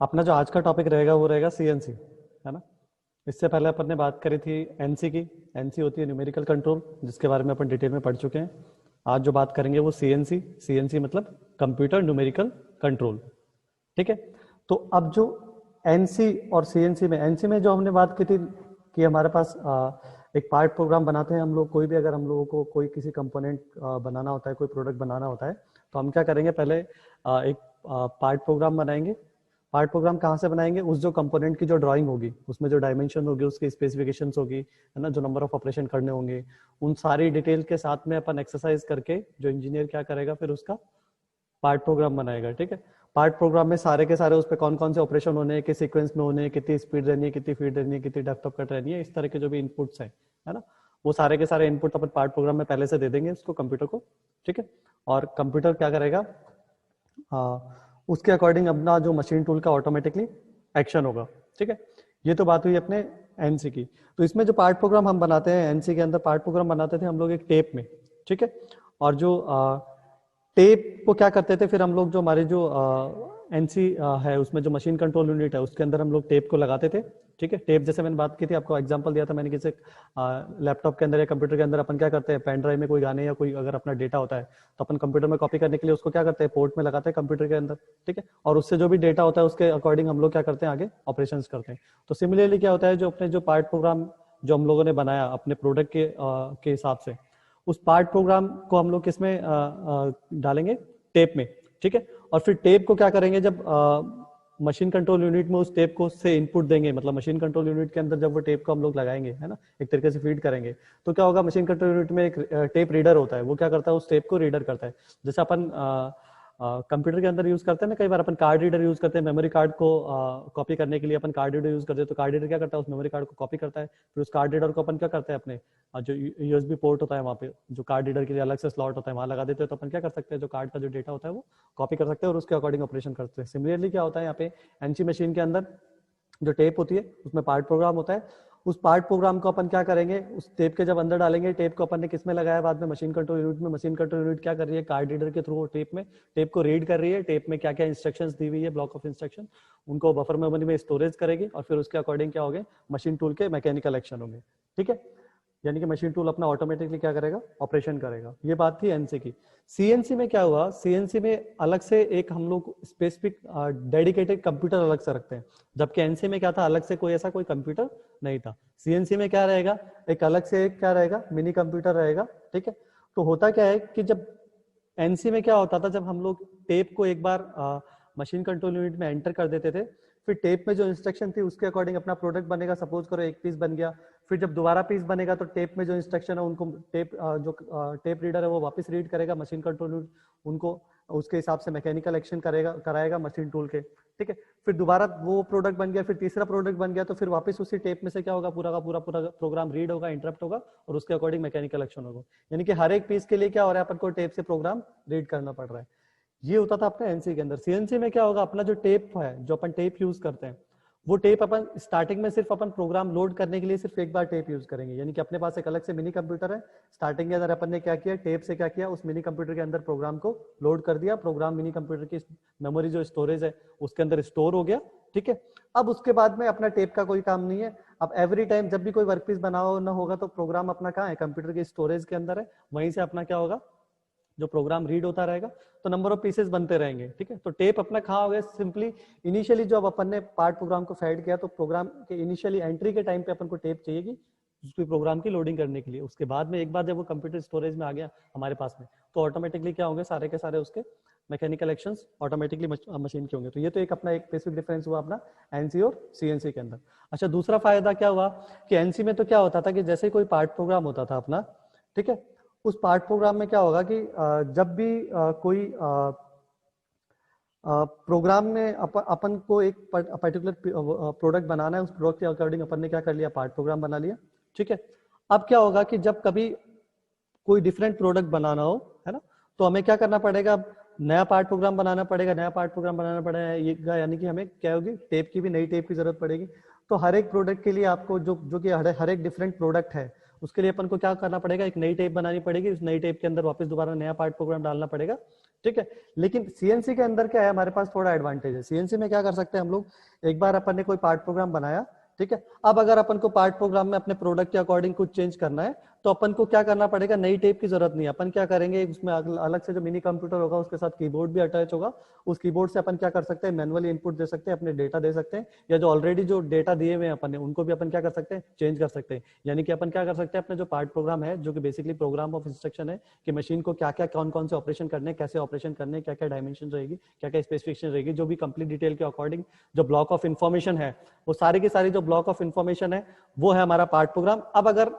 अपना जो आज का टॉपिक रहेगा वो रहेगा सीएनसी, है ना। इससे पहले अपन ने बात करी थी एनसी की। एनसी होती है न्यूमेरिकल कंट्रोल, जिसके बारे में अपन डिटेल में पढ़ चुके हैं। आज जो बात करेंगे वो सीएनसी। सीएनसी मतलब कंप्यूटर न्यूमेरिकल कंट्रोल, ठीक है। तो अब जो एनसी और सीएनसी में, एनसी में जो हमने बात की थी कि हमारे पास एक पार्ट प्रोग्राम बनाते हैं हम लोग। कोई भी अगर हम लोगों को कोई किसी कंपोनेंट बनाना होता है, कोई प्रोडक्ट बनाना होता है, तो हम क्या करेंगे, पहले एक पार्ट प्रोग्राम बनाएंगे। पार्ट प्रोग्राम कहाँ से बनाएंगे? उस जो कंपोनेंट की जो ड्राइंग होगी, उसमें जो डायमेंशन होगी, उसकी स्पेसिफिकेशंस होगी, है ना, जो नंबर ऑफ ऑपरेशन करने होंगे, उन सारी डिटेल के साथ में अपन एक्सरसाइज करके जो इंजीनियर क्या करेगा, फिर उसका पार्ट प्रोग्राम बनाएगा, ठीक है। पार्ट प्रोग्राम में सारे के सारे उस पर कौन कौन से ऑपरेशन होने हैं, किस सीक्वेंस में होने हैं, कितनी स्पीड रहनी है, कितनी फीड रहनी है, कितनी डेप्थ ऑफ कट रहनी है, इस तरह के जो भी इनपुट्स हैं, है ना, वो सारे के सारे इनपुट अपन पार्ट प्रोग्राम में पहले से दे देंगे उसको, कंप्यूटर को, ठीक है। और कंप्यूटर क्या करेगा, उसके अकॉर्डिंग अपना जो मशीन टूल का ऑटोमेटिकली एक्शन होगा, ठीक है। ये तो बात हुई अपने एनसी की। तो इसमें जो पार्ट प्रोग्राम हम बनाते हैं, एनसी के अंदर पार्ट प्रोग्राम बनाते थे हम लोग एक टेप में, ठीक है। और जो टेप को क्या करते थे, फिर हम लोग जो हमारे जो एनसी है उसमें जो मशीन कंट्रोल यूनिट है उसके अंदर हम लोग टेप को लगाते थे, ठीक है। टेप जैसे मैंने बात की थी, आपको एग्जांपल दिया था मैंने, किसी लैपटॉप के अंदर या कंप्यूटर के अंदर अपन क्या करते हैं, पेन ड्राइव में कोई गाने या कोई अगर अपना डेटा होता है तो अपन कंप्यूटर में कॉपी करने के लिए उसको क्या करते हैं, पोर्ट में लगाते हैं कंप्यूटर के अंदर, ठीक है। और उससे जो भी डेटा होता है उसके अकॉर्डिंग हम लोग क्या करते हैं, आगे ऑपरेशंस करते हैं। तो सिमिलरली क्या होता है, जो अपने जो पार्ट प्रोग्राम जो हम लोगों ने बनाया अपने प्रोडक्ट के हिसाब से, उस पार्ट प्रोग्राम को हम लोग किसमें डालेंगे, टेप में, ठीक है। और फिर टेप को क्या करेंगे, जब मशीन कंट्रोल यूनिट में उस टेप को से इनपुट देंगे, मतलब मशीन कंट्रोल यूनिट के अंदर जब वो टेप को हम लोग लगाएंगे, है ना, एक तरीके से फीड करेंगे, तो क्या होगा, मशीन कंट्रोल यूनिट में एक टेप रीडर होता है, वो क्या करता है, उस टेप को रीडर करता है। जैसे अपन कंप्यूटर के अंदर यूज करते हैं ना, कई बार अपन कार्ड रीडर यूज करते हैं मेमोरी कार्ड को कॉपी करने के लिए, अपन कार्ड रीडर यूज करते हैं। तो कार्ड रीडर क्या करता है, उस मेमोरी कार्ड को कॉपी करता है, फिर उस कार्ड रीडर को अपन क्या करते हैं, अपने जो यूएसबी पोर्ट होता है वहाँ पे, जो कार्ड रीडर के लिए अलग से स्लॉट होता है, वहाँ लगा देते हैं। तो अपन क्या कर सकते हैं, जो कार्ड का जो डेटा होता है वो कॉपी कर सकते हैं और उसके अकॉर्डिंग ऑपरेशन करते हैं। सिमिलरली क्या होता है यहाँ पे एनसी मशीन के अंदर, जो टेप होती है उसमें पार्ट प्रोग्राम होता है। उस पार्ट प्रोग्राम को अपन क्या करेंगे, उस टेप के जब अंदर डालेंगे, टेप को अपन ने किस में लगाया, बाद में मशीन कंट्रोल यूनिट में। मशीन कंट्रोल यूनिट क्या कर रही है, कार्ड रीडर के थ्रू टेप में, टेप को रीड कर रही है, टेप में क्या क्या इंस्ट्रक्शंस दी हुई है, ब्लॉक ऑफ इंस्ट्रक्शन, उनको बफर मेमोरी में स्टोरेज करेगी और फिर उसके अकॉर्डिंग क्या होंगे, मशीन टूल के मैकेनिकल एक्शन होंगे, ठीक है। यानी कि मशीन टूल अपना ऑटोमेटिकली क्या करेगा, ऑपरेशन करेगा। ये बात थी एनसी की। सीएनसी में क्या हुआ, सीएनसी में अलग से एक हम लोग स्पेसिफिक डेडिकेटेड कंप्यूटर अलग से रखते हैं, जबकि एनसी में क्या था, अलग से कोई ऐसा कोई कंप्यूटर नहीं था। सीएनसी में क्या रहेगा, एक अलग से एक क्या रहेगा, मिनी कंप्यूटर रहेगा, ठीक है। तो होता क्या है कि जब एनसी में क्या होता था, जब हम लोग टेप को एक बार मशीन कंट्रोल यूनिट में एंटर कर देते थे, फिर टेप में जो इंस्ट्रक्शन थी उसके अकॉर्डिंग अपना प्रोडक्ट बनेगा। सपोज करो एक पीस बन गया, फिर जब दोबारा पीस बनेगा तो टेप में जो इंस्ट्रक्शन है उनको टेप जो टेप रीडर है वो वापस रीड करेगा, मशीन कंट्रोल यूनिट उनको उसके हिसाब से मैकेनिकल एक्शन कराएगा मशीन टूल के, ठीक है। फिर दोबारा वो प्रोडक्ट बन गया, फिर तीसरा प्रोडक्ट बन गया, तो फिर वापस उसी टेप में से क्या होगा, पूरा का पूरा प्रोग्राम रीड होगा, इंटरप्ट होगा और उसके अकॉर्डिंग मैकेनिकल एक्शन होगा। यानी कि हर एक पीस के लिए क्या हो रहा है, अपन को टेप से प्रोग्राम रीड करना पड़ रहा है। ये होता था अपने एनसी के अंदर। सीएनसी में क्या होगा, अपना जो टेप है, जो अपन टेप यूज करते हैं, वो टेप अपन स्टार्टिंग में सिर्फ अपन प्रोग्राम लोड करने के लिए सिर्फ एक बार टेप यूज करेंगे। यानी कि अपने पास एक अलग से मिनी कंप्यूटर है, स्टार्टिंग के अंदर अपन ने क्या किया, टेप से क्या किया, उस मिनी कंप्यूटर के अंदर प्रोग्राम को लोड कर दिया, प्रोग्राम मिनी कंप्यूटर की मेमोरी जो स्टोरेज है उसके अंदर स्टोर हो गया, ठीक है। अब उसके बाद में अपना टेप का कोई काम नहीं है। अब एवरी टाइम जब भी कोई वर्कपीस बनाना होगा तो प्रोग्राम अपना कहाँ है, कंप्यूटर की स्टोरेज के अंदर है, वहीं से अपना क्या होगा, जो प्रोग्राम रीड होता रहेगा, तो नंबर ऑफ पीसेस बनते रहेंगे, ठीक है। तो टेप अपना कहाँ हो गया, सिंपली इनिशियली जब अपन ने पार्ट प्रोग्राम को फेड किया तो प्रोग्राम के इनिशियली एंट्री के टाइम पे अपन को टेप चाहिएगी उसकी प्रोग्राम की लोडिंग करने के लिए। उसके बाद में एक बार जब वो कंप्यूटर स्टोरेज में आ गया हमारे पास में, तो ऑटोमेटिकली क्या होंगे, सारे के सारे उसके मैकेनिकल एक्शंस ऑटोमेटिकली मशीन के होंगे। तो ये तो एक अपना एक बेसिक डिफरेंस हुआ अपना एनसी और सीएनसी के अंदर। अच्छा, दूसरा फायदा क्या हुआ कि एनसी में तो क्या होता था कि जैसे कोई पार्ट प्रोग्राम होता था अपना, ठीक है, उस पार्ट प्रोग्राम में क्या होगा कि जब भी कोई प्रोग्राम में अपन को एक पर्टिकुलर प्रोडक्ट बनाना है, उस प्रोडक्ट के अकॉर्डिंग अपन ने क्या कर लिया, पार्ट प्रोग्राम बना लिया, ठीक है। अब क्या होगा कि जब कभी कोई डिफरेंट प्रोडक्ट बनाना हो, है ना, तो हमें क्या करना पड़ेगा, नया पार्ट प्रोग्राम बनाना पड़ेगा। नया पार्ट प्रोग्राम बनाना पड़ेगा यानी कि हमें क्या होगी, टेप की भी नई टेप की जरूरत पड़ेगी। तो हर एक प्रोडक्ट के लिए आपको जो कि हर एक डिफरेंट प्रोडक्ट है उसके लिए अपन को क्या करना पड़ेगा, एक नई टेप बनानी पड़ेगी। उस नई टेप के अंदर वापस दोबारा नया पार्ट प्रोग्राम डालना पड़ेगा, ठीक है। लेकिन सीएनसी के अंदर क्या है, हमारे पास थोड़ा एडवांटेज है। सीएनसी में क्या कर सकते हैं हम लोग, एक बार अपन ने कोई पार्ट प्रोग्राम बनाया, ठीक है, अब अगर अपन को पार्ट प्रोग्राम में अपने प्रोडक्ट के अकॉर्डिंग कुछ चेंज करना है तो अपन को क्या करना पड़ेगा, नई टेप की जरूरत नहीं है। अपन क्या करेंगे, उसमें अलग से जो मिनी कंप्यूटर होगा उसके साथ कीबोर्ड भी अटैच होगा, उस कीबोर्ड से अपन क्या कर सकते हैं, मैनुअली इनपुट दे सकते हैं, अपने डेटा दे सकते हैं, या जो ऑलरेडी जो डेटा दिए हुए हैं अपन ने उनको भी अपन क्या कर सकते हैं, चेंज कर सकते हैं। यानी कि अपन क्या कर सकते हैं, अपने जो पार्ट प्रोग्राम है जो कि बेसिकली प्रोग्राम ऑफ इंस्ट्रक्शन है कि मशीन को क्या क्या कौन कौन से ऑपरेशन करने, कैसे ऑपरेशन करने, क्या क्या डायमेंशन रहेगी, क्या क्या स्पेसिफिकेशन रहेगी, जो भी कंप्लीट डिटेल के अकॉर्डिंग जो ब्लॉक ऑफ इन्फॉर्मेशन है, वो सारी की सारी जो ब्लॉक ऑफ इन्फॉर्मेशन है वो है हमारा पार्ट प्रोग्राम। अब अगर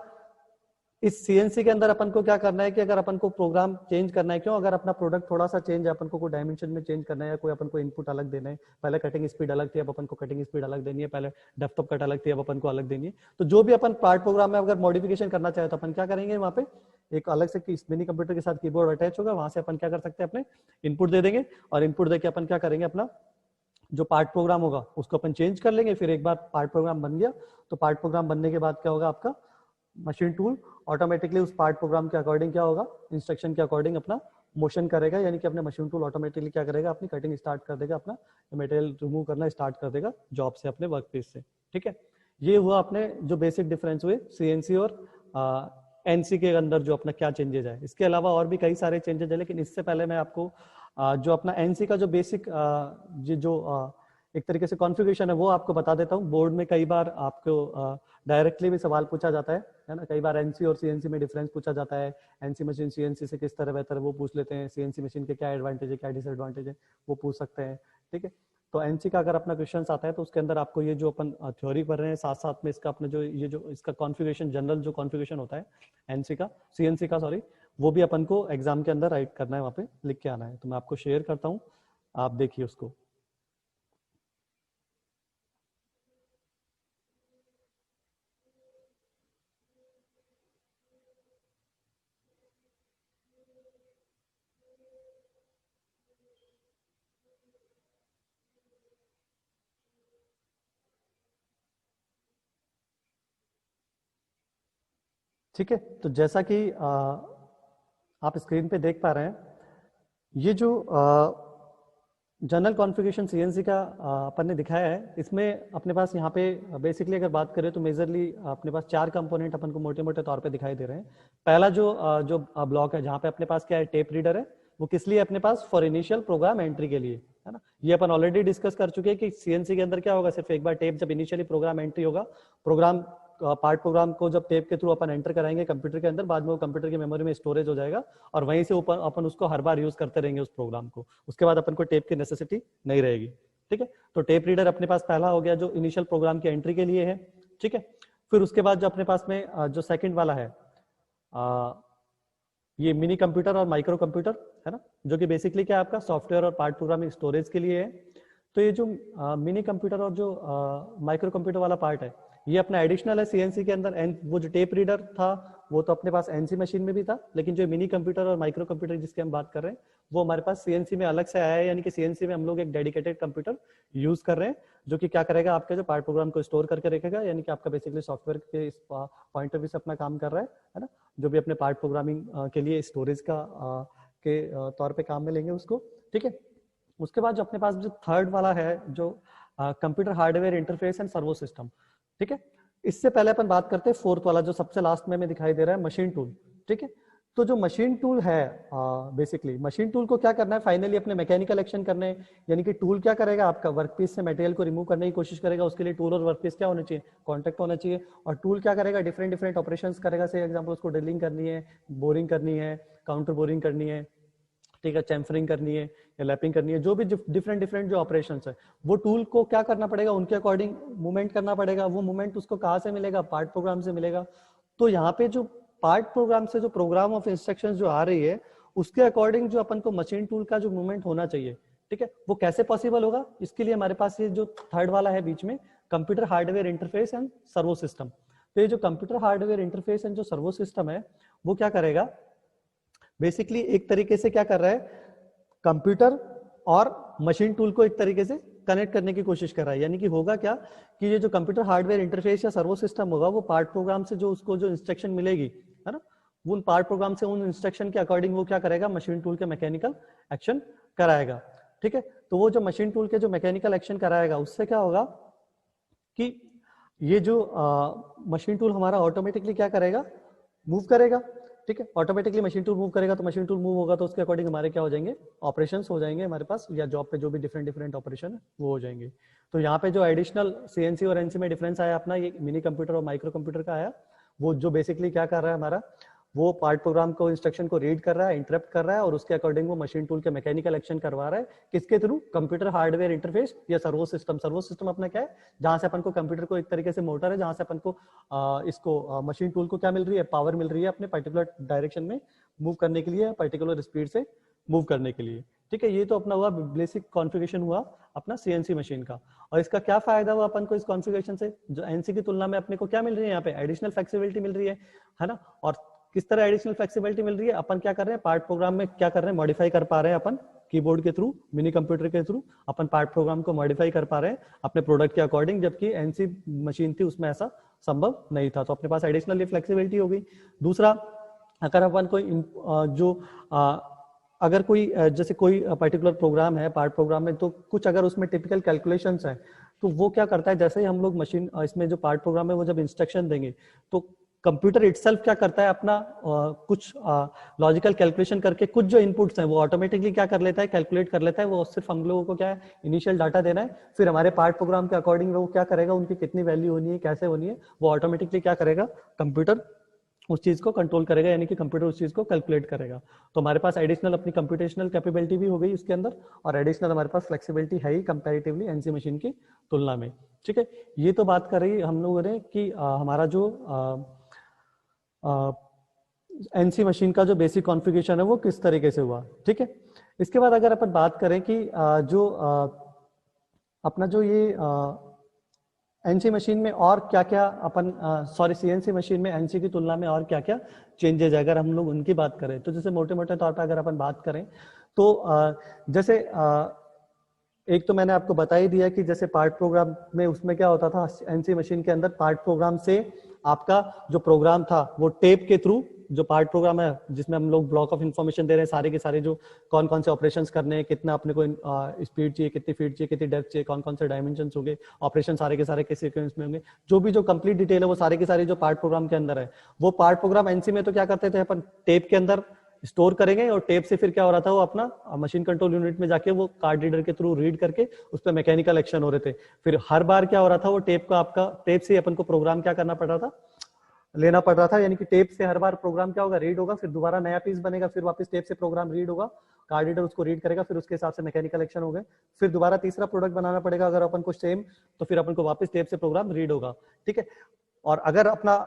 इस सीएनसी के अंदर अपन को क्या करना है कि अगर अपन को प्रोग्राम चेंज करना है, क्यों, अगर अपना प्रोडक्ट थोड़ा सा चेंज है, अपन को कोई डायमेंशन में चेंज करना है या कोई अपन को इनपुट अलग देना है, पहले कटिंग स्पीड अलग थी अब अपन को कटिंग स्पीड अलग देनी है, पहले डेप्थ ऑफ कट अलग थी अब अपन को अलग देनी है, तो जो भी अपन पार्ट प्रोग्राम में अगर मॉडिफिकेशन करना चाहे तो अपन क्या करेंगे, वहां पे एक अलग से मिनी कंप्यूटर के साथ कीबोर्ड अटैच होगा, वहां से अपन क्या कर सकते हैं, अपने इनपुट दे देंगे और इनपुट देके अपन क्या करेंगे, अपना जो पार्ट प्रोग्राम होगा उसको अपन चेंज कर लेंगे। फिर एक बार पार्ट प्रोग्राम बन गया तो पार्ट प्रोग्राम बनने के बाद क्या होगा, आपका मशीन टूल ऑटोमेटिकली उस पार्ट प्रोग्राम के अकॉर्डिंग क्या होगा, इंस्ट्रक्शन के अकॉर्डिंग अपना मोशन करेगा, यानी कि अपने मशीन टूल ऑटोमेटिकली क्या करेगा, अपनी कटिंग स्टार्ट कर देगा, अपना मटेरियल रिमूव करना स्टार्ट कर देगा जॉब से, अपने वर्क पीस से। ठीक है, ये हुआ अपने जो बेसिक डिफरेंस हुए सीएनसी और एनसी के अंदर जो अपना क्या चेंजेस है। इसके अलावा और भी कई सारे चेंजेस है, लेकिन इससे पहले मैं आपको जो अपना एनसी का जो बेसिक एक तरीके से कॉन्फ़िगरेशन है वो आपको बता देता हूँ। बोर्ड में कई बार आपको डायरेक्टली भी सवाल पूछा जाता है ना, कई बार एनसी और सीएनसी में डिफरेंस पूछा जाता है, एनसी मशीन सीएनसी से किस तरह बेहतर है वो पूछ लेते हैं, सीएनसी मशीन के क्या एडवांटेज है क्या डिसएडवांटेज है वो पूछ सकते हैं। ठीक है, तो एनसी का अगर अपना क्वेश्चन आता है तो उसके अंदर आपको ये जो अपन थ्योरी पढ़ रहे हैं साथ साथ में इसका अपने जो ये जो इसका कॉन्फ़िगरेशन जनरल जो कॉन्फ़िगरेशन होता है एनसी का, सीएनसी का सॉरी, वो भी अपन को एग्जाम के अंदर राइट करना है, वहाँ पे लिख के आना है। तो मैं आपको शेयर करता हूँ, आप देखिए उसको। ठीक है, तो जैसा कि आप स्क्रीन पे देख पा रहे हैं, ये जो जनरल कॉन्फ़िगरेशन सीएनसी का अपन ने दिखाया है, इसमें अपने पास यहाँ पे बेसिकली अगर बात करें तो मेजरली अपने पास 4 कंपोनेंट अपन को मोटे मोटे तौर पे दिखाई दे रहे हैं। पहला जो ब्लॉक है जहाँ पे अपने पास क्या है, टेप रीडर है, वो किस लिए अपने पास, फॉर इनिशियल प्रोग्राम एंट्री के लिए, है ना। ये अपन ऑलरेडी डिस्कस कर चुके हैं कि सीएनसी के अंदर क्या होगा, सिर्फ एक बार टेप जब इनिशियली प्रोग्राम एंट्री होगा, प्रोग्राम पार्ट प्रोग्राम को जब टेप के थ्रू अपन एंटर कराएंगे कंप्यूटर के अंदर, बाद में वो कंप्यूटर की मेमोरी में स्टोरेज हो जाएगा और वहीं से अपन उसको हर बार यूज करते रहेंगे उस प्रोग्राम को, उसके बाद अपन को टेप की नेसेसिटी नहीं रहेगी। ठीक है, तो टेप रीडर अपने पास पहला हो गया जो इनिशियल प्रोग्राम की एंट्री के लिए है। ठीक है, फिर उसके बाद जो अपने पास में जो सेकंड वाला है ये मिनी कंप्यूटर और माइक्रो कंप्यूटर है ना, जो कि बेसिकली क्या है, आपका सॉफ्टवेयर और पार्ट प्रोग्रामिंग स्टोरेज के लिए है। तो ये जो मिनी कंप्यूटर और जो माइक्रो कंप्यूटर वाला पार्ट है ये अपना एडिशनल है सीएनसी के अंदर। एंड वो जो टेप रीडर था वो तो अपने पास एनसी मशीन में भी था, लेकिन जो मिनी कंप्यूटर और माइक्रो कंप्यूटर जिसकी हम बात कर रहे हैं वो हमारे पास सीएनसी में अलग से आया है, यानी कि सीएनसी में हम लोग एक डेडिकेटेड कंप्यूटर यूज कर रहे हैं जो कि क्या करेगा, आपके जो पार्ट प्रोग्राम को स्टोर करके रखेगा, यानी कि आपका बेसिकली सॉफ्टवेयर के इस पॉइंट ऑफ व्यू से अपना काम कर रहा है ना, जो भी अपने पार्ट प्रोग्रामिंग के लिए स्टोरेज का के तौर पे काम में लेंगे उसको। ठीक है, उसके बाद जो अपने पास जो थर्ड वाला है जो computer hardware interface and servo system. ठीक है, इससे पहले अपन बात करते हैं फोर्थ वाला जो सबसे लास्ट में दिखाई दे रहा है, मशीन टूल। ठीक है, तो जो मशीन टूल है बेसिकली मशीन टूल को क्या करना है, फाइनली अपने मैकेनिकल एक्शन करने, यानी कि टूल क्या करेगा, आपका वर्कपीस से मटेरियल को रिमूव करने की कोशिश करेगा, उसके लिए टूल और वर्कपीस क्या होना चाहिए, कॉन्टेक्ट होना चाहिए, और टूल क्या करेगा, डिफरेंट डिफरेंट ऑपरेशंस करेगा। से एग्जांपल उसको ड्रिलिंग करनी है, बोरिंग करनी है, काउंटर बोरिंग करनी है, ठीक है, चैम्फरिंग करनी है या लैपिंग करनी है, जो भी डिफरेंट डिफरेंट जो ऑपरेशंस है वो टूल को क्या करना पड़ेगा, उनके अकॉर्डिंग मूवमेंट करना पड़ेगा। वो मूवमेंट उसको कहाँ से मिलेगा, पार्ट प्रोग्राम से मिलेगा। तो यहाँ पे जो पार्ट प्रोग्राम से जो प्रोग्राम ऑफ इंस्ट्रक्शंस जो आ रही है उसके अकॉर्डिंग जो अपन को मशीन टूल का जो मूवमेंट होना चाहिए, ठीक है, वो कैसे पॉसिबल होगा, इसके लिए हमारे पास ये जो थर्ड वाला है बीच में, computer hardware interface and servo system. तो ये जो कंप्यूटर हार्डवेयर इंटरफेस एंड जो सर्वो सिस्टम है वो क्या करेगा, बेसिकली एक तरीके से क्या कर रहा है, कंप्यूटर और मशीन टूल को एक तरीके से कनेक्ट करने की कोशिश कर रहा है। यानी कि होगा क्या कि ये जो कंप्यूटर हार्डवेयर इंटरफेस या सर्वो सिस्टम होगा वो पार्ट प्रोग्राम से जो उसको जो इंस्ट्रक्शन मिलेगी, है ना, वो उन पार्ट प्रोग्राम से उन इंस्ट्रक्शन के अकॉर्डिंग वो क्या करेगा, मशीन टूल के मैकेनिकल एक्शन कराएगा। ठीक है, तो वो जो मशीन टूल के जो मैकेनिकल एक्शन कराएगा उससे क्या होगा कि ये जो मशीन टूल हमारा ऑटोमेटिकली क्या करेगा, मूव करेगा। ठीक है, ऑटोमेटिकली मशीन टूल मूव करेगा, तो मशीन टूल मूव होगा तो उसके अकॉर्डिंग हमारे क्या हो जाएंगे, ऑपरेशंस हो जाएंगे हमारे पास, या जॉब पे जो भी डिफरेंट डिफरेंट ऑपरेशन है वो हो जाएंगे। तो यहाँ पे जो एडिशनल सीएनसी और एनसी में डिफरेंस आया अपना, ये मिनी कंप्यूटर और माइक्रो कंप्यूटर का आया, वो जो बेसिकली क्या कर रहा है हमारा, वो पार्ट प्रोग्राम को इंस्ट्रक्शन को रीड कर रहा है, इंटरप्ट कर रहा है, और उसके अकॉर्डिंग वो मशीन टूल के मैकेनिकल एक्शन करवा रहा है, किसके थ्रू, कंप्यूटर हार्डवेयर इंटरफेस या सर्वो सिस्टम। सर्वो सिस्टम अपना क्या है, जहां से अपन को कंप्यूटर को एक तरीके से मोटर है, जहां से अपन को इसको मशीन टूल को क्या मिल रही है, पावर मिल रही है अपने पर्टिकुलर डायरेक्शन में मूव करने के लिए, पर्टिकुलर स्पीड से मूव करने के लिए। ठीक है, ये तो अपना हुआ बेसिक कॉन्फ़िगरेशन हुआ अपना सीएनसी मशीन का। और इसका क्या फायदा हुआ अपन को इस कॉन्फ़िगरेशन से, जो एनसी की तुलना में अपने को क्या मिल रही है, यहाँ पे एडिशनल फ्लेक्सिबिलिटी मिल रही है ना। और किस तरह एडिशनल फ्लेक्सिबिलिटी मिल रही है, अपन क्या कर रहे हैं, पार्ट प्रोग्राम में क्या कर रहे हैं, मॉडिफाई कर पा रहे हैं अपन कीबोर्ड के थ्रू, मिनी कंप्यूटर के थ्रू अपन पार्ट प्रोग्राम को मॉडिफाई कर पा रहे हैं अपने प्रोडक्ट के अकॉर्डिंग, जबकि एनसी मशीन थी उसमें ऐसा संभव नहीं था। तो अपने पास एडिशनल फ्लेक्सिबिलिटी हो गई। दूसरा, अगर अपन कोई जो अगर कोई जैसे कोई पर्टिकुलर प्रोग्राम है पार्ट प्रोग्राम में, तो कुछ अगर उसमें टिपिकल कैलकुलेशंस हैं, तो वो क्या करता है, जैसे ही हम लोग मशीन इसमें जो पार्ट प्रोग्राम है वो जब इंस्ट्रक्शन देंगे, तो कंप्यूटर इटसेल्फ क्या करता है, अपना कुछ लॉजिकल कैलकुलेशन करके कुछ जो इनपुट्स हैं वो ऑटोमेटिकली क्या कर लेता है, कैलकुलेट कर लेता है। वो सिर्फ हम लोगों को क्या है, इनिशियल डाटा देना है, फिर हमारे पार्ट प्रोग्राम के अकॉर्डिंग वो क्या करेगा, उनकी कितनी वैल्यू होनी है, कैसे होनी है, वो ऑटोमेटिकली क्या करेगा, कंप्यूटर उस चीज को कंट्रोल करेगा, यानी कि कंप्यूटर उस चीज को कैलकुलेट करेगा। तो हमारे पास एडिशनल अपनी कंप्यूटेशनल कैपेबिलिटी भी हो गई इसके अंदर, और एडिशनल हमारे पास फ्लेक्सिबिलिटी है ही कंपैरेटिवली एनसी मशीन की तुलना में। ठीक है, ये तो बात कर रही हम लोगों ने कि हमारा जो एनसी मशीन का जो बेसिक कॉन्फ़िगरेशन है वो किस तरीके से हुआ। ठीक है, इसके बाद अगर अपन बात करें कि जो अपना जो ये एनसी मशीन में और क्या क्या अपन सीएनसी मशीन में एनसी की तुलना में और क्या क्या चेंजेस है, अगर हम लोग उनकी बात करें, तो जैसे मोटे मोटे तौर पर अगर अपन बात करें तो जैसे एक तो मैंने आपको बता ही दिया कि जैसे पार्ट प्रोग्राम में उसमें क्या होता था, एनसी मशीन के अंदर पार्ट प्रोग्राम से आपका जो प्रोग्राम था वो टेप के थ्रू, जो पार्ट प्रोग्राम है जिसमें हम लोग ब्लॉक ऑफ इन्फॉर्मेशन दे रहे हैं, सारे के सारे जो कौन कौन से ऑपरेशंस करने हैं, कितना अपने को स्पीड चाहिए, कितनी फीड चाहिए, कितनी डेप्थ चाहिए, कौन कौन से डायमेंशंस होंगे, ऑपरेशन सारे के सारे किस सीक्वेंस में होंगे, जो भी जो कंप्लीट डिटेल है वो सारे के सारे जो पार्ट प्रोग्राम के अंदर है, वो पार्ट प्रोग्राम एनसी में तो क्या करते थे अपन, टेप के अंदर स्टोर करेंगे, और टेप से फिर क्या हो रहा था, वो अपना मशीन कंट्रोल यूनिट में जाके वो कार्ड रीडर के थ्रू रीड करके उस पर मैकेनिकल एक्शन हो रहे थे। फिर हर बार क्या हो रहा था, वो टेप का आपका टेप से अपन को प्रोग्राम क्या करना पड़ रहा था, लेना पड़ रहा था, यानी कि टेप से हर बार प्रोग्राम क्या होगा, रीड होगा, फिर दोबारा नया पीस बनेगा, फिर वापस टेप से प्रोग्राम रीड होगा, कार्ड रीडर उसको रीड करेगा, फिर उसके हिसाब से मैकेनिकल एक्शन हो गए, फिर दोबारा तीसरा प्रोडक्ट बनाना पड़ेगा अगर अपन को सेम, तो फिर अपन को वापस टेप से प्रोग्राम रीड होगा। ठीक है, और अगर अपना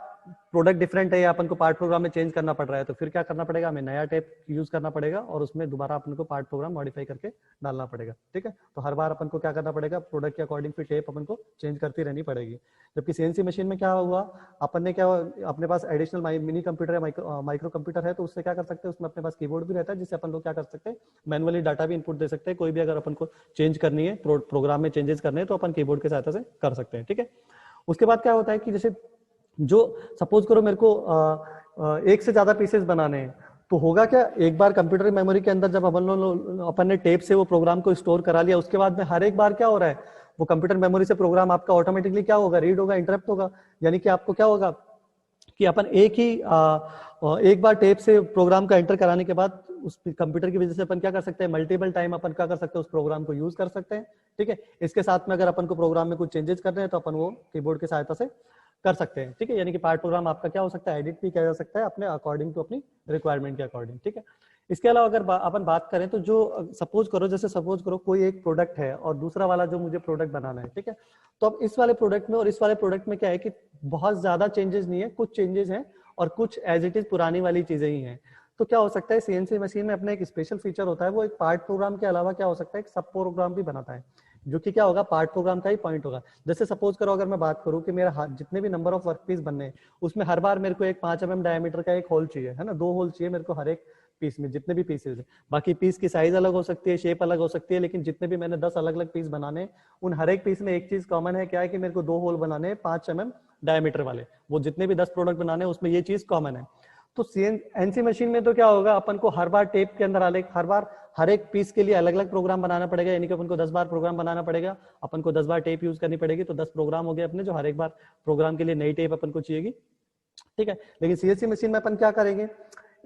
प्रोडक्ट डिफरेंट है या अपन को पार्ट प्रोग्राम में चेंज करना पड़ रहा है, तो फिर क्या करना पड़ेगा, हमें नया टेप यूज करना पड़ेगा और उसमें दोबारा अपन को पार्ट प्रोग्राम मॉडिफाई करके डालना पड़ेगा। ठीक है, तो हर बार अपन को क्या करना पड़ेगा, प्रोडक्ट के अकॉर्डिंग फिर टेप अपन को चेंज करती रहनी पड़ेगी। जबकि सीएनसी मशीन में क्या हुआ, अपन ने क्या, अपने पास एडिशनल मिनी कंप्यूटर है, माइक्रो कंप्यूटर है, तो उससे क्या कर सकते हैं, उसमें अपने पास कीबोर्ड भी रहता है, जिससे अपन लोग क्या कर सकते हैं, मैनुअली डाटा भी इनपुट दे सकते हैं, कोई भी अगर अपन को चेंज करनी है, प्रोग्राम में चेंजेस करने हैं, तो अपन कीबोर्ड की सहायता से कर सकते हैं। ठीक है, उसके बाद क्या होता है कि जैसे जो सपोज करो मेरे को एक से ज्यादा पीसेस बनाने हैं, तो होगा क्या, एक बार कंप्यूटर मेमोरी के अंदर जब अपन ने टेप से वो प्रोग्राम को स्टोर करा लिया, उसके बाद में हर एक बार क्या हो रहा है, वो कंप्यूटर मेमोरी से प्रोग्राम आपका ऑटोमेटिकली क्या होगा, रीड होगा, इंटरप्ट होगा। यानी कि आपको क्या होगा कि अपन एक बार टेप से प्रोग्राम का एंटर कराने के बाद उस कंप्यूटर की वजह से अपन क्या कर सकते हैं, मल्टीपल टाइम अपन क्या कर सकते हैं, उस प्रोग्राम को यूज कर सकते हैं। ठीक है, इसके साथ में अगर अपन को प्रोग्राम में कुछ चेंजेस करने हैं, तो अपन वो कीबोर्ड की सहायता से कर सकते हैं। ठीक है, यानी कि पार्ट प्रोग्राम आपका क्या हो सकता है, एडिट भी किया जा सकता है अपने अकॉर्डिंग टू अपनी रिक्वायरमेंट के अकॉर्डिंग। ठीक है, इसके अलावा अगर अपन बात करें तो जो सपोज करो कोई एक प्रोडक्ट है और दूसरा वाला जो मुझे प्रोडक्ट बनाना है, ठीक है, तो अब इस वाले प्रोडक्ट में और इस वाले प्रोडक्ट में क्या है कि बहुत ज्यादा चेंजेस नहीं है, कुछ चेंजेस हैं और कुछ एज इट इज पुरानी वाली चीजें ही हैं। तो क्या हो सकता है, सीएनसी मशीन में अपना एक स्पेशल फीचर होता है, वो एक पार्ट प्रोग्राम के अलावा क्या हो सकता है, एक सब प्रोग्राम भी बनाता है, जो कि क्या होगा, पार्ट प्रोग्राम का ही पॉइंट होगा। जैसे सपोज करो अगर मैं बात करूं कि मेरा जितने भी नंबर ऑफ वर्कपीस बनने हैं, उसमें हर बार मेरे को एक 5 mm डायमीटर का एक होल चाहिए, है ना, 2 होल चाहिए मेरे को हर एक पीस में, जितने भी पीसेज है। बाकी पीस की साइज अलग हो सकती है, शेप अलग हो सकती है, लेकिन जितने भी मैंने 10 अलग अलग पीस बनाने, उन हर एक पीस में एक चीज कॉमन है, क्या है कि मेरे को 2 होल बनाने हैं 5 mm डायमीटर वाले। वो जितने भी 10 प्रोडक्ट बनाने हैं उसमें ये चीज कॉमन है। तो एनसी मशीन में तो क्या होगा, अपन को हर बार टेप के अंदर हर एक पीस के लिए अलग अलग प्रोग्राम बनाना पड़ेगा, यानी कि अपन को 10 बार प्रोग्राम बनाना पड़ेगा, अपन को 10 बार टेप यूज करनी पड़ेगी, तो 10 प्रोग्राम हो गए अपने, जो हर एक बार प्रोग्राम के लिए नई टेप अपन को चाहिएगी, ठीक है। लेकिन सीएनसी मशीन में अपन क्या करेंगे,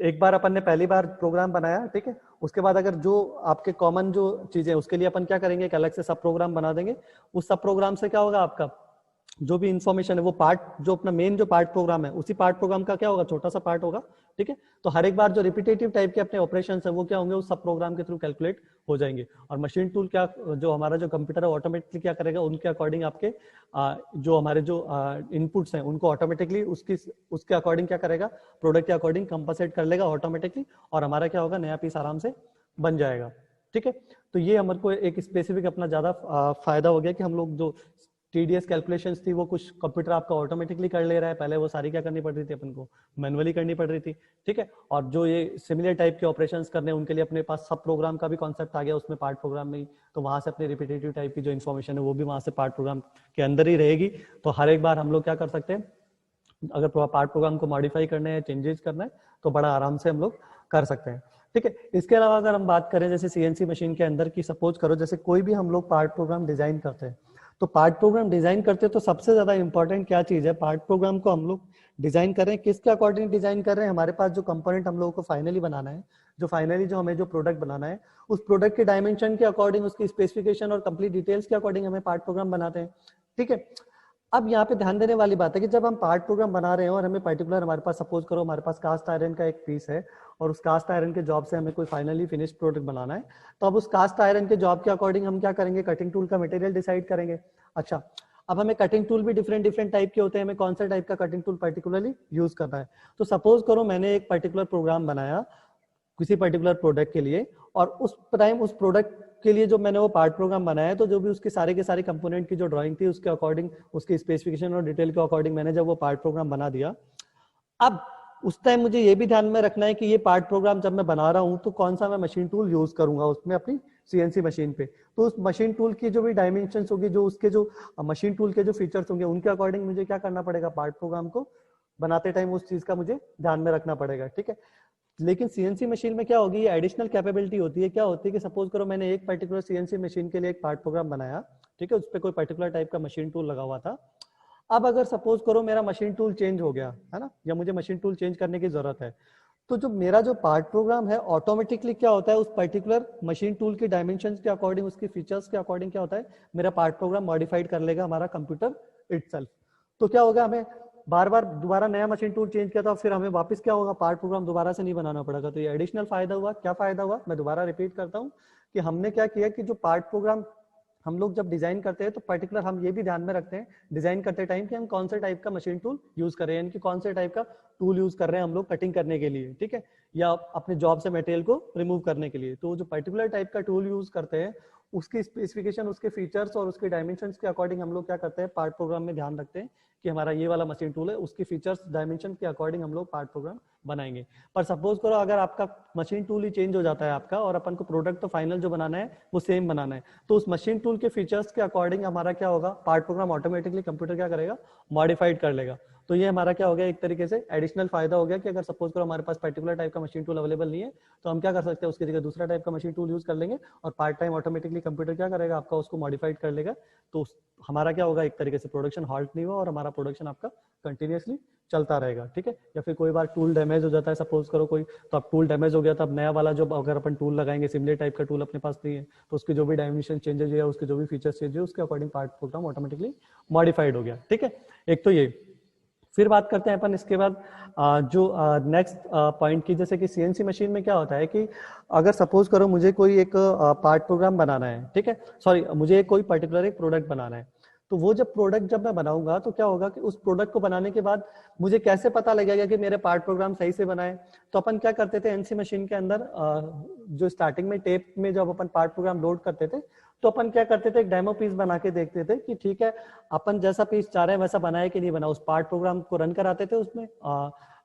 एक बार अपन ने पहली बार प्रोग्राम बनाया, ठीक है, उसके बाद अगर जो आपके कॉमन जो चीजें उसके लिए अपन क्या करेंगे, एक अलग से सब प्रोग्राम बना देंगे। उस सब प्रोग्राम से क्या होगा, आपका जो भी इंफॉर्मेशन है वो पार्ट, जो अपना मेन जो पार्ट प्रोग्राम है, उसी पार्ट प्रोग्राम का क्या होगा, छोटा सा पार्ट होगा, ठीक है। तो हर एक बार जो रिपीटेटिव टाइप के अपने ऑपरेशंस है वो क्या होंगे, उस सब प्रोग्राम के थ्रू कैलकुलेट हो जाएंगे। और मशीन टूल क्या, जो हमारा जो कंप्यूटर है ऑटोमेटिकली क्या करेगा, उनके अकॉर्डिंग आपके जो हमारे जो इनपुट्स हैं उनको ऑटोमेटिकली उसके अकॉर्डिंग क्या करेगा, प्रोडक्ट के अकॉर्डिंग कंपनसेट कर लेगा ऑटोमेटिकली, और हमारा क्या होगा, नया पीस आराम से बन जाएगा, ठीक है। तो ये हमारे को एक स्पेसिफिक अपना ज्यादा फायदा हो गया कि हम लोग जो टीडीएस कैलकुलेशंस थी वो कुछ कंप्यूटर आपका ऑटोमेटिकली कर ले रहा है, पहले वो सारी क्या करनी पड़ रही थी, अपन को मैनुअली करनी पड़ रही थी, ठीक है। और जो ये सिमिलर टाइप के ऑपरेशंस करने उनके लिए अपने पास सब प्रोग्राम का भी कॉन्सेप्ट आ गया उसमें पार्ट प्रोग्राम में ही, तो वहां से अपने रिपीटेटिव टाइप की जो इन्फॉर्मेशन है वो भी वहां से पार्ट प्रोग्राम के अंदर ही रहेगी। तो हर एक बार हम लोग क्या कर सकते हैं, अगर पार्ट प्रोग्राम को मॉडिफाई करना है, चेंजेस करना है, तो बड़ा आराम से हम लोग कर सकते हैं, ठीक है। इसके अलावा अगर हम बात करें जैसे सीएनसी मशीन के अंदर की, सपोज करो जैसे कोई भी हम लोग पार्ट प्रोग्राम डिजाइन करते हैं, तो पार्ट प्रोग्राम डिजाइन करते हैं तो सबसे ज्यादा इंपॉर्टेंट क्या चीज है, पार्ट प्रोग्राम को हम लोग डिजाइन कर रहे हैं, किसके अकॉर्डिंग डिजाइन कर रहे हैं, हमारे पास जो कंपोनेंट हम लोगों को फाइनली बनाना है, जो हमें जो प्रोडक्ट बनाना है, उस प्रोडक्ट के डायमेंशन के अकॉर्डिंग, उसकी स्पेसिफिकेशन और कंप्लीट डिटेल्स के अकॉर्डिंग हमें पार्ट प्रोग्राम बनाते हैं, ठीक है। अब यहाँ पे ध्यान देने वाली बात है कि जब हम पार्ट प्रोग्राम बना रहे हैं और हमें पर्टिकुलर, हमारे पास सपोज करो हमारे पास कास्ट आयरन का एक पीस है और उस कास्ट आयरन के जॉब से हमें कोई फाइनली फिनिश प्रोडक्ट बनाना है, तो अब उस कास्ट आयरन के जॉब के अकॉर्डिंग हम क्या करेंगे, कटिंग टूल का मटेरियल डिसाइड करेंगे। अच्छा, अब हमें कटिंग टूल भी डिफरेंट टाइप के होते हैं, हमें कौन सा टाइप का कटिंग टूल पर्टिकुलरली यूज करना है। तो सपोज करो मैंने एक पर्टिकुलर प्रोग्राम बनाया किसी पर्टिकुलर प्रोडक्ट के लिए, और उस टाइम उस प्रोडक्ट के लिए जो मैंने वो पार्ट प्रोग्राम बनाया है, तो जो भी उसके सारे के सारे कंपोनेंट की जो ड्राइंग थी उसके अकॉर्डिंग, उसके स्पेसिफिकेशन और डिटेल के अकॉर्डिंग मैंने जब वो पार्ट प्रोग्राम बना दिया, अब उस टाइम मुझे ये भी ध्यान में रखना है कि ये पार्ट प्रोग्राम जब मैं बना रहा हूं तो कौन सा मैं मशीन टूल यूज करूंगा उसमें अपनी सीएनसी मशीन पे। तो उस मशीन टूल की जो भी डायमेंशंस होगी, जो उसके जो मशीन टूल के जो फीचर्स होंगे, उनके अकॉर्डिंग मुझे क्या करना पड़ेगा, पार्ट प्रोग्राम को बनाते टाइम उस चीज का मुझे ध्यान में रखना पड़ेगा, ठीक है। लेकिन सीएनसी मशीन में क्या होगी, ये एडिशनल कैपेबिलिटी होती है। क्या होती है कि सपोज करो मैंने एक पर्टिकुलर सीएनसी मशीन के लिए एक पार्ट प्रोग्राम बनाया, ठीक है, उस पर कोई पर्टिकुलर टाइप का मशीन टूल लगा हुआ था। अब अगर सपोज करो मेरा मशीन टूल चेंज हो गया है ना, या मुझे मशीन टूल चेंज करने की जरूरत है, तो जो मेरा जो पार्ट प्रोग्राम है ऑटोमेटिकली क्या होता है, उस पर्टिकुलर मशीन टूल के डायमेंशंस के अकॉर्डिंग, उसके फीचर्स के अकॉर्डिंग क्या होता है, मेरा पार्ट प्रोग्राम मॉडिफाइड कर लेगा हमारा कंप्यूटर इटसेल्फ। तो क्या होगा, हमें बार बार दोबारा नया मशीन टूल चेंज किया था, फिर हमें वापस क्या होगा, पार्ट प्रोग्राम दोबारा से नहीं बनाना पड़ेगा। तो ये एडिशनल फायदा हुआ। क्या फायदा हुआ, मैं दोबारा रिपीट करता हूँ कि हमने क्या किया कि जो पार्ट प्रोग्राम हम लोग जब डिजाइन करते हैं तो पर्टिकुलर हम ये भी ध्यान में रखते हैं डिजाइन करते टाइम कि हम कौन से टाइप का मशीन टूल यूज कर रहे हैं, यानी कि कौन से टाइप का टूल यूज कर रहे हैं हम लोग कटिंग करने के लिए, ठीक है, या अपने जॉब से मटेरियल को रिमूव करने के लिए। तो जो पर्टिकुलर टाइप का टूल यूज करते हैं उसकी स्पेसिफिकेशन, उसके फीचर्स और उसके डायमेंशंस के अकॉर्डिंग हम लोग क्या करते हैं, पार्ट प्रोग्राम में ध्यान रखते हैं कि हमारा ये वाला मशीन टूल है, उसकी फीचर्स डायमेंशन के अकॉर्डिंग हम लोग पार्ट प्रोग्राम बनाएंगे। पर सपोज करो अगर आपका मशीन टूल ही चेंज हो जाता है आपका, और अपन को प्रोडक्ट तो फाइनल जो बनाना है वो सेम बनाना है, तो उस मशीन टूल के फीचर्स के अकॉर्डिंग हमारा क्या होगा, पार्ट प्रोग्राम ऑटोमेटिकली कंप्यूटर क्या करेगा, मॉडिफाइड कर लेगा। तो ये हमारा क्या हो गया, एक तरीके से एडिशनल फायदा हो गया कि अगर सपोज करो हमारे पास पर्टिकुलर टाइप का मशीन टूल अवेलेबल नहीं है, तो हम क्या कर सकते हैं, उसकी जगह दूसरा टाइप का मशीन टूल यूज कर लेंगे और पार्ट टाइम ऑटोमेटिकली कंप्यूटर क्या करेगा, आपका उसको मॉडिफाइड कर लेगा। तो हमारा क्या होगा, एक तरीके से प्रोडक्शन हॉल्ट नहीं हुआ और हमारा प्रोडक्शन आपका कंटिन्यूअसली चलता रहेगा, ठीक है। या फिर कोई बार टूल डैमेज हो जाता है, सपोज करो कोई, तो अब टूल डैमेज हो गया तो अब नया वाला जो अगर अपन टूल लगाएंगे, सिमिलर टाइप का टूल अपने पास नहीं है, तो उसके जो भी डायमेंशन चेंजेस है, उसके जो भी फीचर्स चेंज है, उसके according part programme automatically modified हो गया, ठीक है। एक तो ये, फिर बात करते हैं अपन इसके बाद जो नेक्स्ट पॉइंट की, जैसे कि सीएनसी मशीन में क्या होता है कि अगर सपोज करो मुझे कोई एक पार्ट प्रोग्राम बनाना है, ठीक है, सॉरी मुझे कोई पर्टिकुलर एक प्रोडक्ट बनाना है, तो वो जब प्रोडक्ट जब मैं बनाऊंगा तो क्या होगा कि उस प्रोडक्ट को बनाने के बाद मुझे कैसे पता लगेगा कि मेरे पार्ट प्रोग्राम सही से बनाए। तो अपन क्या करते थे एनसी मशीन के अंदर, जो स्टार्टिंग में टेप में जब अपन पार्ट प्रोग्राम लोड करते थे, तो अपन क्या करते थे, एक डेमो पीस बना के देखते थे कि ठीक है अपन जैसा पीस चाह रहे हैं वैसा बना है कि नहीं बना। उस पार्ट प्रोग्राम को रन कराते थे उसमें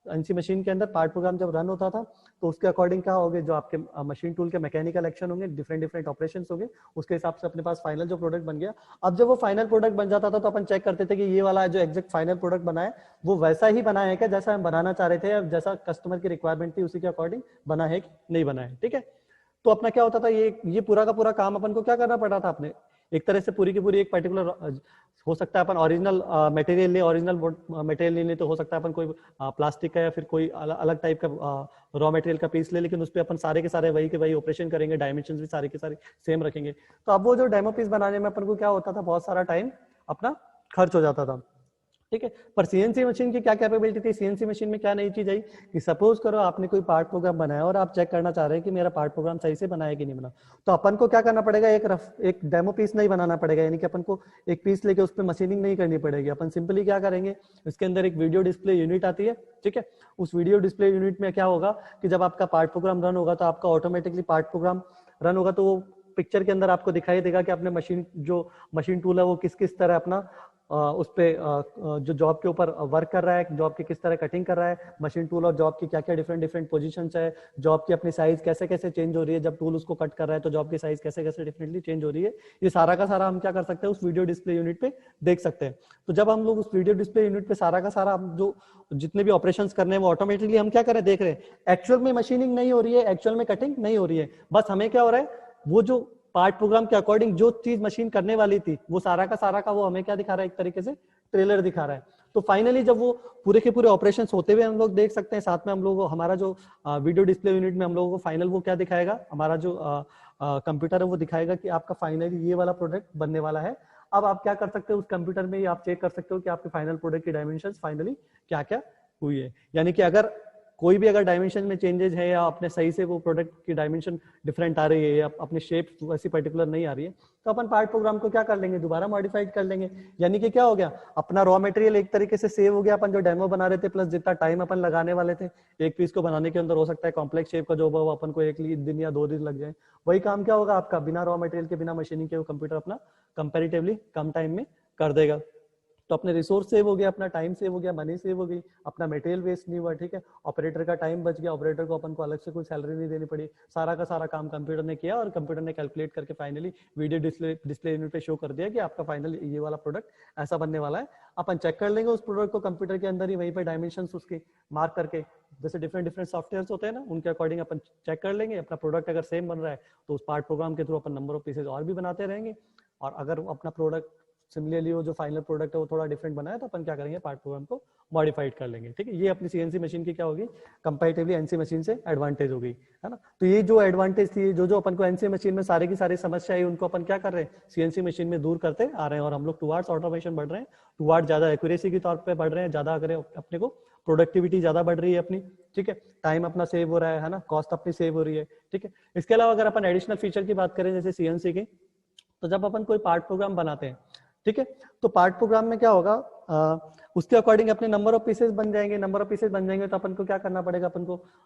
एनसी मशीन के अंदर पार्ट प्रोग्राम जब रन होता था तो उसके अकॉर्डिंग क्या होंगे, जो आपके मशीन टूल के मैकेनिकल एक्शन होंगे, डिफरेंट डिफरेंट ऑपरेशंस होंगे, उसके हिसाब से अपने पास फाइनल जो प्रोडक्ट बन गया। अब जब वो फाइनल प्रोडक्ट बन जाता था तो अपन चेक करते थे कि ये वाला जो एग्जैक्ट फाइनल प्रोडक्ट बना है वो वैसा ही बना है क्या जैसा हम बनाना चाह रहे थे, या जैसा कस्टमर की रिक्वायरमेंट थी उसी के अकॉर्डिंग बना है कि नहीं बना है। ठीक है, तो अपना क्या होता था, ये पूरा का पूरा काम अपन को क्या करना पड़ा था, अपने एक तरह से पूरी की पूरी एक पर्टिकुलर, हो सकता है अपन ओरिजिनल मटेरियल ले, ओरिजिनल मटेरियल ले तो हो सकता है अपन कोई प्लास्टिक का या फिर कोई अलग टाइप का रॉ मटेरियल का पीस ले, लेकिन उस पर अपन सारे के सारे वही के वही ऑपरेशन करेंगे, डायमेंशन भी सारे के सारे सेम रखेंगे। तो अब वो जो डेमो पीस बनाने में अपन को क्या होता था, बहुत सारा टाइम अपना खर्च हो जाता था। ठीक है, पर सीएनसी मशीन की क्या कैपेबिलिटी थी, सीएनसी मशीन में क्या नई चीज आई कि सपोज करो आपने कोई पार्ट प्रोग्राम बनाया और आप चेक करना चाह रहे हैं कि मेरा पार्ट प्रोग्राम सही से बना है कि नहीं बना, तो अपन को क्या करना पड़ेगा, एक डेमो पीस नहीं बनाना पड़ेगा, यानी कि अपन को एक पीस लेके उस पर मशीनिंग नहीं करनी पड़ेगी। अपन सिंपली क्या करेंगे, इसके अंदर एक वीडियो डिस्प्ले यूनिट आती है। ठीक है, उस वीडियो डिस्प्ले यूनिट में क्या होगा कि जब आपका पार्ट प्रोग्राम रन होगा तो आपका ऑटोमेटिकली पार्ट प्रोग्राम रन होगा, तो वो पिक्चर के अंदर आपको दिखाई देगा कि अपने मशीन टूल है वो किस किस तरह अपना उस पे जो जॉब के ऊपर वर्क कर रहा है, जॉब की किस तरह कटिंग कर रहा है, मशीन टूल और जॉब की क्या क्या डिफरेंट डिफरेंट पोजीशंस है, जॉब की अपनी साइज कैसे कैसे चेंज हो रही है, जब टूल उसको कट कर रहा है तो जॉब की साइज कैसे कैसे डिफरेंटली चेंज हो रही है, ये सारा का सारा हम क्या कर सकते हैं उस वीडियो डिस्प्ले यूनिट पे देख सकते हैं। तो जब हम लोग उस वीडियो डिस्प्ले यूनिट पे सारा का सारा जो जितने भी ऑपरेशंस करने हैं वो ऑटोमेटिकली हम क्या करें देख रहे हैं, एक्चुअल में मशीनिंग नहीं हो रही है, एक्चुअल में कटिंग नहीं हो रही है, बस हमें क्या हो रहा है, वो जो पार्ट प्रोग्राम के अकॉर्डिंग जो चीज मशीन करने वाली थी वो सारा का वो हमें क्या दिखा रहा है, एक तरीके से ट्रेलर दिखा रहा है। तो फाइनली जब वो पूरे के पूरे ऑपरेशंस होते हुए हम लोग देख सकते हैं, साथ में हम लोग हमारा जो वीडियो डिस्प्ले यूनिट में हम लोगों को फाइनल वो क्या दिखाएगा, हमारा जो कंप्यूटर है वो दिखाएगा कि आपका फाइनली ये वाला प्रोडक्ट बनने वाला है। अब आप क्या कर सकते हो, उस कंप्यूटर में आप चेक कर सकते हो कि आपके फाइनल प्रोडक्ट की डायमेंशंस फाइनली क्या क्या हुई है। यानी कि अगर कोई भी अगर डायमेंशन में चेंजेस है या अपने सही से वो प्रोडक्ट की डायमेंशन डिफरेंट आ रही है या अपने शेप वैसी पर्टिकुलर नहीं आ रही है, तो अपन पार्ट प्रोग्राम को क्या कर लेंगे, दोबारा मॉडिफाइड कर लेंगे। यानी कि क्या हो गया, अपना रॉ मटेरियल एक तरीके से सेव हो गया, अपन जो डेमो बना रहे थे प्लस जितना टाइम अपन लगाने वाले थे एक पीस को बनाने के अंदर, हो सकता है कॉम्प्लेक्स शेप का जो होगा वो अपन को एक दिन या 2 दिन लग जाए, वही काम क्या होगा आपका बिना रॉ मटेरियल के, बिना मशीनिंग के वो कंप्यूटर अपना कंपेरेटिवली कम टाइम में कर देगा। तो अपने रिसोर्स सेव हो गया, अपना टाइम सेव हो गया, मनी सेव हो गई, अपना मटेरियल वेस्ट नहीं हुआ। ठीक है, ऑपरेटर का टाइम बच गया, ऑपरेटर को अपन को अलग से कोई सैलरी नहीं देनी पड़ी, सारा का सारा काम कंप्यूटर ने किया और कंप्यूटर ने कैलकुलेट करके फाइनली वीडियो डिस्प्ले यूनिट पे शो कर दिया कि आपका फाइनल ये वाला प्रोडक्ट ऐसा बनने वाला है। अपन चेक कर लेंगे उस प्रोडक्ट को कंप्यूटर के अंदर ही, वहीं पे डायमेंशन उसकी मार्क करके, जैसे डिफरेंट डिफरेंट सॉफ्टवेयर होते हैं ना उनके अकॉर्डिंग अपन चेक कर लेंगे। अपना प्रोडक्ट अगर सेम बन रहा है तो उस पार्ट प्रोग्राम के through upon number of pieces और भी बनाते रहेंगे, और अगर अपना प्रोडक्ट सिमिलरली वो जो फाइनल प्रोडक्ट है वो थोड़ा डिफरेंट बना है तो अपन क्या करेंगे, पार्ट प्रोग्राम को मॉडिफाइड कर लेंगे। ठीक है, ये अपनी सीएनसी मशीन की क्या होगी, कंपैरेटिवली एनसी मशीन से एडवांटेज होगी, है ना। तो ये जो एडवांटेज थी, जो अपन को एनसी मशीन में सारे की सारी समस्या है उनको अपन क्या कर रहे हैं, सीएनसी मशीन में दूर करते आ रहे हैं, और हम लोग टुवार्ड्स ऑटोमेशन बढ़ रहे हैं, टुवार्ड ज्यादा एक्यूरेसी के तौर पर बढ़ रहे हैं, ज्यादा अगर अपने को प्रोडक्टिविटी ज्यादा बढ़ रही है अपनी। ठीक है, टाइम अपना सेव हो रहा है ना, कॉस्ट अपनी सेव हो रही है। ठीक है, इसके अलावा अगर अपन एडिशनल फीचर की बात करें जैसे सीएनसी की, तो जब अपन कोई पार्ट प्रोग्राम बनाते हैं, ठीक है, तो पार्ट प्रोग्राम में क्या होगा, उसके अकॉर्डिंग अपने नंबर ऑफ पीसेस बन जाएंगे। नंबर ऑफ पीसेस बन जाएंगे तो अपन को क्या करना पड़ेगा,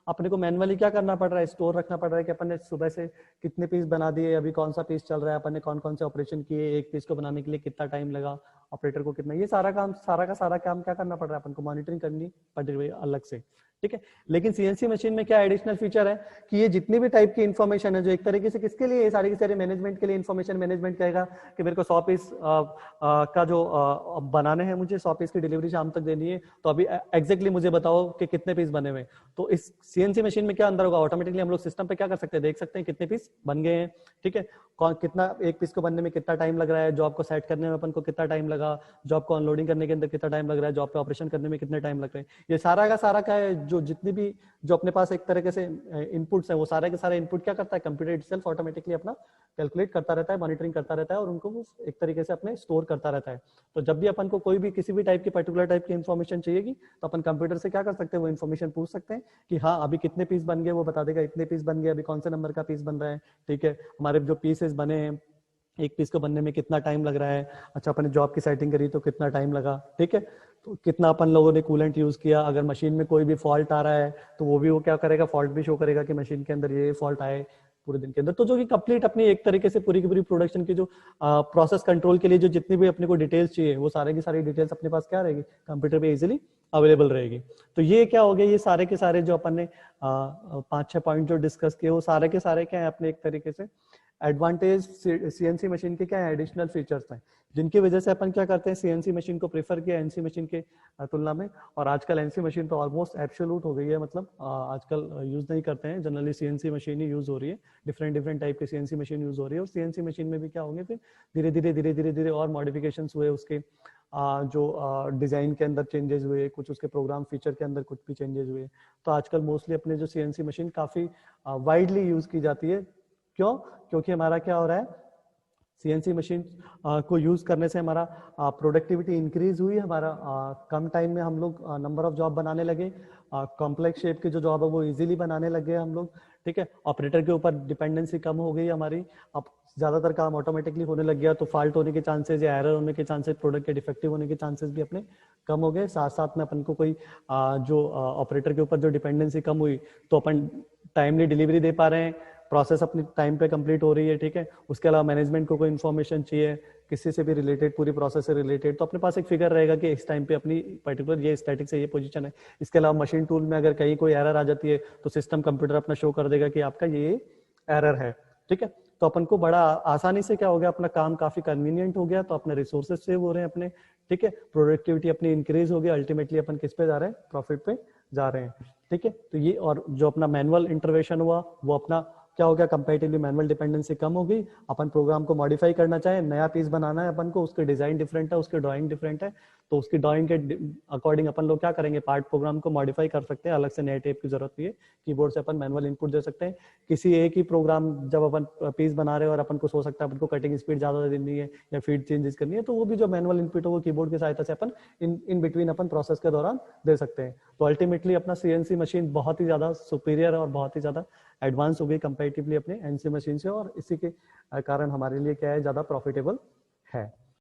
अपने को मैनुअली क्या करना पड़ रहा है, स्टोर रखना पड़ रहा है कि अपन ने सुबह से कितने पीस बना दिए, अभी कौन सा पीस चल रहा है, अपन ने कौन कौन से ऑपरेशन किए, एक पीस को बनाने के लिए कितना टाइम लगा, ऑपरेटर को कितना, ये सारा का सारा काम क्या करना पड़ रहा है, अपन को मॉनिटरिंग करनी पड़ रही है अलग से। ठीक है, लेकिन सीएनसी मशीन में क्या एडिशनल फीचर है कि ये जितनी भी टाइप की इन्फॉर्मेशन है जो एक तरीके से किसके लिए, सारी की सारी मैनेजमेंट के लिए, इन्फॉर्मेशन मैनेजमेंट कहेगा कि मेरे को 100 पीस का जो बनाने हैं, मुझे 100 पीस की डिलीवरी शाम तक देनी है, तो अभी एग्जैक्टली मुझे बताओ कि कितने पीस बने हुए। तो इस सीएनसी मशीन में क्या अंदर होगा, ऑटोमेटिकली हम लोग सिस्टम पे क्या कर सकते हैं, देख सकते हैं कितने पीस बन गए हैं। ठीक है, कितना एक पीस को बनने में कितना टाइम लग रहा है, जॉब को सेट करने में अपन को कितना टाइम लगा, जॉब को अनलोडिंग करने के अंदर कितना टाइम लग रहा है, जॉब पे ऑपरेशन करने में कितने टाइम लग रहे हैं, ये सारा का सारा क्या है, जो जितनी भी जो अपने पास एक तरह से इनपुट्स है वो सारे के सारे इनपुट क्या करता है, कंप्यूटर इटसेल्फ ऑटोमेटिकली अपना कैलकुलेट करता रहता है, मॉनिटरिंग करता रहता है और उनको एक तरीके से अपने स्टोर करता रहता है। तो जब भी अपन को कोई भी किसी भी टाइप की पर्टिकुलर टाइप की इन्फॉर्मेशन चाहिएगी तो अपन कंप्यूटर से क्या कर सकते हैं, वो इन्फॉर्मेशन पूछ सकते हैं कि हाँ अभी कितने पीस बन गए, वो बता देगा इतने पीस बन गए, अभी कौन से नंबर का पीस बन रहा है। ठीक है, हमारे जो पीसेस बने हैं एक पीस को बनने में कितना टाइम लग रहा है, अच्छा अपने जॉब की सेटिंग करी तो कितना टाइम लगा। ठीक है, तो कितना अपन लोगों ने कूलेंट यूज किया, अगर मशीन में कोई भी फॉल्ट आ रहा है तो वो भी वो क्या करेगा, फॉल्ट भी शो करेगा कि मशीन के अंदर ये फॉल्ट आए, पूरे दिन के अंदर। तो जो कि कंप्लीट अपनी एक तरीके से पूरी की पूरी प्रोडक्शन की जो प्रोसेस कंट्रोल के लिए जो जितनी भी अपने को डिटेल्स चाहिए वो सारे की सारी डिटेल्स अपने पास क्या रहेगी, कंप्यूटर पे इजीली अवेलेबल रहेगी। तो ये क्या हो गया, ये सारे के सारे जो अपन ने 5-6 पॉइंट जो डिस्कस किए वो सारे के सारे क्या है अपने एक तरीके से एडवांटेज सीएनसी मशीन के क्या है, एडिशनल फीचर्स हैं जिनकी वजह से अपन क्या करते हैं सीएनसी मशीन को प्रेफर किया एनसी मशीन के तुलना में। और आजकल एनसी मशीन तो ऑलमोस्ट एब्सोल्यूट हो गई है, मतलब आजकल यूज नहीं करते हैं, जनरली सीएनसी मशीन ही यूज हो रही है, डिफरेंट टाइप की सीएनसी मशीन यूज हो रही है। और सीएनसी मशीन में भी क्या होंगे फिर धीरे धीरे और मॉडिफिकेशंस हुए, उसके जो डिजाइन के अंदर चेंजेस हुए, कुछ उसके प्रोग्राम फीचर के अंदर कुछ भी चेंजेस हुए। तो आजकल मोस्टली अपने जो सीएनसी मशीन काफी वाइडली यूज की जाती है। क्यों? क्योंकि हमारा क्या हो रहा है, सीएनसी मशीन को यूज करने से हमारा प्रोडक्टिविटी इंक्रीज हुई, हमारा कम टाइम में हम लोग नंबर ऑफ जॉब बनाने लगे, कॉम्प्लेक्स शेप के जो जॉब है वो इजीली बनाने लगे हम लोग, ठीक है। ऑपरेटर के ऊपर डिपेंडेंसी कम हो गई हमारी, अब ज्यादातर काम ऑटोमेटिकली होने लग गया, तो फॉल्ट होने के चांसेस या एरर होने के चांसेस, प्रोडक्ट के डिफेक्टिव होने के चांसेस भी अपने कम हो गए। साथ साथ में अपन को कोई जो ऑपरेटर के ऊपर जो डिपेंडेंसी कम हुई तो अपन टाइमली डिलीवरी दे पा रहे हैं, प्रोसेस अपनी टाइम पे कंप्लीट हो रही है, ठीक है। उसके अलावा मैनेजमेंट को कोई इन्फॉर्मेशन चाहिए किसी से भी रिलेटेड, पूरी प्रोसेस से रिलेटेड, तो अपने पास एक फिगर रहेगा कि इस टाइम पे अपनी पर्टिकुलर ये स्टैटिक से ये पोजीशन है। इसके अलावा मशीन टूल में अगर कहीं कोई एरर आ जाती है तो सिस्टम कंप्यूटर अपना शो कर देगा कि आपका ये एरर है, ठीक है। तो अपन को बड़ा आसानी से क्या हो गया, अपना काम काफी कन्वीनियंट हो गया, तो अपने रिसोर्सेज सेव हो रहे हैं अपने, ठीक है। प्रोडक्टिविटी अपनी इंक्रीज हो गई, अल्टीमेटली अपन किस पे जा रहे हैं, प्रॉफिट पे जा रहे हैं, ठीक है। तो ये और जो अपना मैनुअल इंटरवेंशन हुआ वो अपना क्या हो गया, कंपैरेटिवली मैनुअल डिपेंडेंसी कम हो गई। अपन प्रोग्राम को मॉडिफाई करना चाहे, नया पीस बनाना है अपन को, उसके डिजाइन डिफरेंट है, उसके ड्राइंग डिफरेंट है, तो उसकी ड्राइंग के अकॉर्डिंग अपन लोग क्या करेंगे, पार्ट प्रोग्राम को मॉडिफाई कर सकते हैं, अलग से नए टेप की जरूरत नहीं है, कीबोर्ड से अपन मैनुअल इनपुट दे सकते हैं। किसी एक ही प्रोग्राम जब अपन पीस बना रहे हो और अपन को हो सकता है अपन को कटिंग स्पीड ज्यादा देनी है या फीड चेंजेस करनी है, तो वो भी जो मैनुअल इनपुट है वो कीबोर्ड की सहायता से अपन इन बिटवीन अपन प्रोसेस के दौरान दे सकते हैं। तो अल्टीमेटली अपना सीएनसी मशीन बहुत ही ज्यादा सुपीरियर और बहुत ही ज्यादा एडवांस हो गई कंपैरेटिवली अपने एनसी मशीन से, और इसी के कारण हमारे लिए क्या है, ज्यादा प्रॉफिटेबल है।